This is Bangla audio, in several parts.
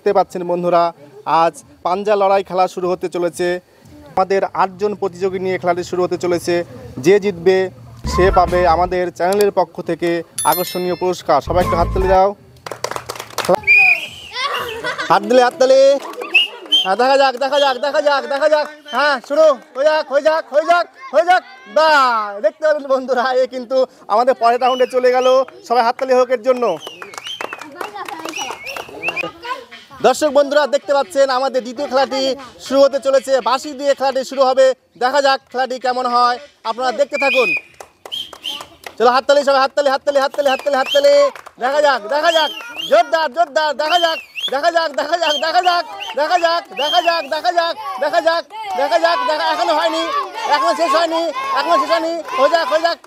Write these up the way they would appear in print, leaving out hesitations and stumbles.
দেখতে পাচ্ছেন বন্ধুরা, আজ পাঞ্জা লড়াই খেলা শুরু হতে চলেছে। আমাদের 8 জন প্রতিযোগী নিয়ে খেলাটি শুরু হতে চলেছে। যে জিতবে সে পাবে আমাদের চ্যানেলের পক্ষ থেকে আকর্ষণীয় পুরস্কার। সবাই একটু হাততালি দাও, হাততালি। হ্যাঁ, দেখা যাক দেখা যাক দেখা যাক দেখা যাক। হ্যাঁ, শুরু হয়ে যাক হয়ে যাক হয়ে যাক হয়ে যাক। বা দেখতে পাবেন বন্ধুরা, এ কিন্তু আমাদের পরের রাউন্ডে চলে গেল। সবাই হাততালি হোক এর জন্য। দর্শক বন্ধুরা দেখতে পাচ্ছেন আমাদের দ্বিতীয় খেলাটি শুরু হতে চলেছে। বাঁশি দিয়ে খেলাটি শুরু হবে। দেখা যাক খেলাটি কেমন হয়, আপনারা দেখতে থাকুন। চলো হাততালি, সবাই হাততালি হাততালি হাততালি হাততালি হাততালি। দেখা যাক দেখা যাক, জোরদার জোরদার। দেখা যাক দেখা যাক দেখা যাক দেখা যাক দেখা যাক দেখা যাক দেখা যাক দেখা যাক দেখা যাক দেখা। এখনো হয়নি, এখনো শেষ হয়নি, এখনো শেষ হয়নি। হয়ে যাক হয়ে যাক।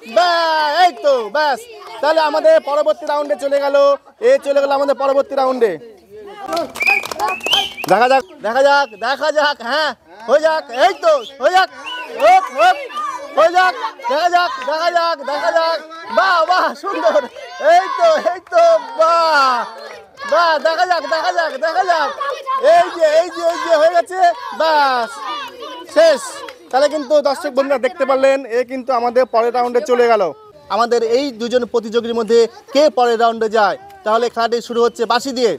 এই তো ব্যাস, তাহলে আমাদের পরবর্তী রাউন্ডে চলে গেল। চলে গেল আমাদের পরবর্তী রাউন্ডে। দেখা যাক দেখা যাক দেখা যাক। হ্যাঁ, হয়ে যাক। এই তো হয়ে যাক, হয়ে যাক। দেখা যাক দেখা যাক দেখা যাক। বাহ বাহ, সুন্দর। এই তো বাহ বাহ। দেখা যাক দেখা যাক দেখা যাক। এই যে হয়ে গেছে, বাস শেষ। তাহলে কিন্তু দর্শক বন্ধুরা দেখতে পারলেন, এ কিন্তু আমাদের পরের রাউন্ডে চলে গেল। আমাদের এই দুজন প্রতিযোগীর মধ্যে কে পরের রাউন্ডে যায়, তাহলে খেলাটি শুরু হচ্ছে বাঁশি দিয়ে।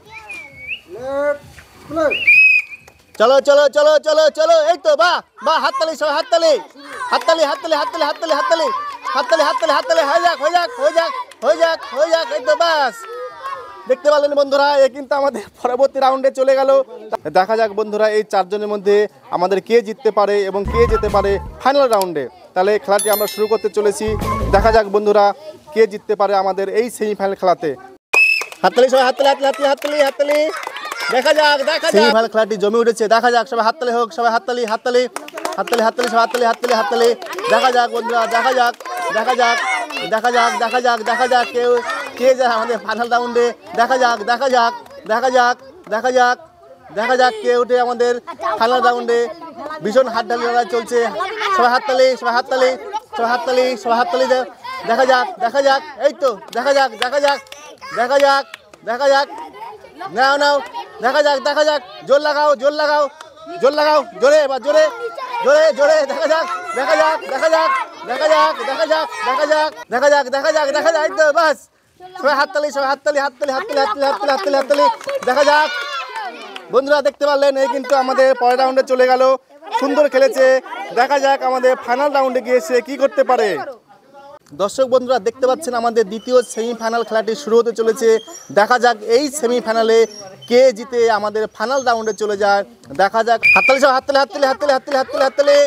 চলো চলো চলো চলো চলো। এই তো বাহ বাহ, হাততালি সবাই হাততালি হাততালি হাততালি হাততালি হাততালি হাততালি হাততালি হাততালি হাততালি। হয়ে যাক হয়ে যাক হয়ে যাক হয়ে যাক হয়ে যাক। এই তো বাস, দেখতে পারলেন বন্ধুরা, এ কিন্তু আমাদের পরবর্তী রাউন্ডে চলে গেল। দেখা যাক বন্ধুরা, এই 4 জনের মধ্যে আমাদের কে জিততে পারে এবং কে যেতে পারে ফাইনাল রাউন্ডে। তাহলে খেলাটি আমরা শুরু করতে চলেছি। দেখা যাক বন্ধুরা, কে জিততে পারে আমাদের এই সেমিফাইনাল খেলাতে। হাততালি সবাই হাততালি হাততালি হাততালি হাততালি। দেখা যাক দেখা যাক, সেমিফাইনাল খেলাটি জমে উঠেছে। দেখা যাক, সবাই হাততালি হোক, সবাই হাততালি হাততালি হাততালি হাততালি সবাই হাততালি হাততালি হাততালি। দেখা যাক বন্ধুরা, দেখা যাক দেখা যাক দেখা যাক দেখা যাক দেখা যাক কে যায় আমাদের ফাইনাল রাউন্ডে। দেখা যাক দেখা যাক দেখা যাক দেখা যাক দেখা যাক কে উঠে আমাদের ফাইনাল রাউন্ডে। ভীষণ হাততালি লড়াই চলছে। সবাই হাততালি সবাই হাততালি সবাই হাততালি সবাই হাততালি। দেখা যাক দেখা যাক। এই তো দেখা যাক দেখা যাক দেখা যাক দেখা যাক। নাও নাও, দেখা যাক দেখা যাক। জোর লাগাও জোর লাগাও জোর লাগাও, জোরে এবার জোরে জোরে জোরে। দেখা যাক দেখা যাক দেখা যাক দেখা যাক দেখা যাক দেখা যাক দেখা যাক দেখা যাক দেখা যাক। তো বাস, সবাই হাততালি সবাই হাততালি হাততালি হাততালি হাততালি হাততালি হাততালি হাততালি। দেখা যাক বন্ধুরা, দেখতে পারলেন, এই কিন্তু আমাদের পরের রাউন্ডে চলে গেল। সুন্দর খেলেছে। দেখা যাক আমাদের ফাইনাল রাউন্ডে গিয়ে সে কি করতে পারে। দর্শক বন্ধুরা দেখতে পাচ্ছেন, আমাদের দ্বিতীয় সেমিফাইনাল খেলাটি শুরু হতে চলেছে। দেখা যাক এই সেমিফাইনালে কে জিতে আমাদের ফাইনাল রাউন্ডে চলে যায়। দেখা যাক, হাততালি সব হাততালি হাততালি হাততালি হাততালি হাততালি হাততালি।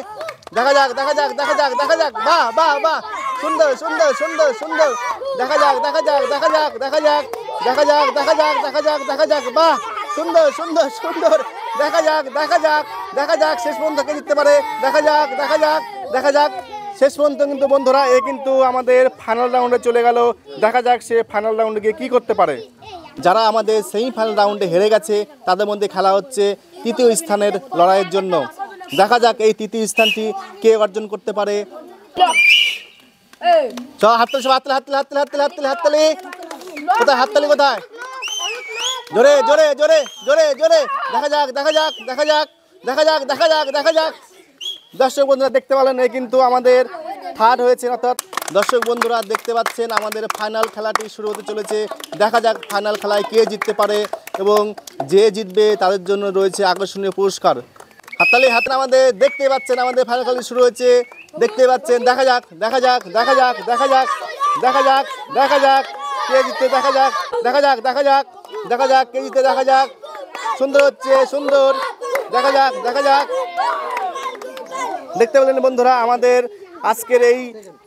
দেখা যাক দেখা যাক দেখা যাক দেখা যাক। বাহ বাহ বাহ, সুন্দর সুন্দর সুন্দর সুন্দর। দেখা যাক দেখা যাক দেখা যাক দেখা যাক দেখা যাক দেখা যাক দেখা যাক দেখা যাক। বাহ, সুন্দর সুন্দর সুন্দর। দেখা যাক দেখা যাক দেখা যাক শেষ পর্যন্ত কে জিততে পারে। দেখা যাক দেখা যাক দেখা যাক। শেষ পর্যন্ত কিন্তু বন্ধুরা, এ কিন্তু আমাদের ফাইনাল রাউন্ডে চলে গেল। দেখা যাক সে ফাইনাল রাউন্ডে গিয়ে কী করতে পারে। যারা আমাদের সেমিফাইনাল রাউন্ডে হেরে গেছে, তাদের মধ্যে খেলা হচ্ছে তৃতীয় স্থানের লড়াইয়ের জন্য। দেখা যাক এই তৃতীয় স্থানটি কে অর্জন করতে পারে। হাততালি সব হাততালি হাততালি হাততালি হাততালি হাততালি হাততালি। কোথায় হাততালি কোথায়? জোরে জোরে জোরে জোরে জোরে। দেখা যাক দেখা যাক দেখা যাক দেখা যাক দেখা যাক দেখা যাক। দর্শক বন্ধুরা দেখতে পেলেন, এই কিন্তু আমাদের থার্ড হয়েছে। অর্থাৎ দর্শক বন্ধুরা দেখতে পাচ্ছেন, আমাদের ফাইনাল খেলাটি শুরু হতে চলেছে। দেখা যাক ফাইনাল খেলায় কে জিততে পারে এবং যে জিতবে তাদের জন্য রয়েছে আকর্ষণীয় পুরস্কার। হাততালি হাতে আমাদের দেখতে পাচ্ছেন, আমাদের ফাইনাল খেলাটি শুরু হয়েছে। দেখতে পাচ্ছেন, দেখা যাক দেখা যাক দেখা যাক দেখা যাক দেখা যাক দেখা যাক কে জিততে। দেখা যাক দেখা যাক দেখা যাক দেখা যাক কে জিততে। দেখা যাক, সুন্দর হচ্ছে সুন্দর। দেখা যাক দেখা যাক। দেখতে পেলেন বন্ধুরা, আমাদের আজকের এই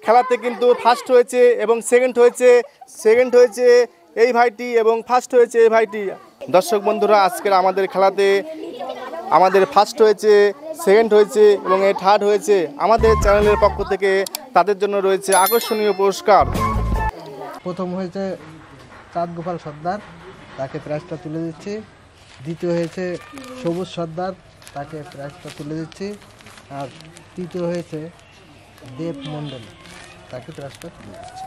খেলাতে কিন্তু ফার্স্ট হয়েছে এবং সেকেন্ড হয়েছে এই ভাইটি এবং ফার্স্ট হয়েছে এই ভাইটি। দর্শক বন্ধুরা, আজকের আমাদের খেলাতে আমাদের ফার্স্ট হয়েছে, সেকেন্ড হয়েছে এবং এই থার্ড হয়েছে। আমাদের চ্যানেলের পক্ষ থেকে তাদের জন্য রয়েছে আকর্ষণীয় পুরস্কার। প্রথম হয়েছে চাঁদ গোপাল সর্দার, তাকে প্রাইজটা তুলে দিচ্ছি। দ্বিতীয় হয়েছে সবুজ সর্দার, তাকে প্রাইজটা তুলে দিচ্ছি। আর তৃতীয় হয়েছে দেব মণ্ডল, তাকে প্রাইজটা তুলে দিচ্ছি।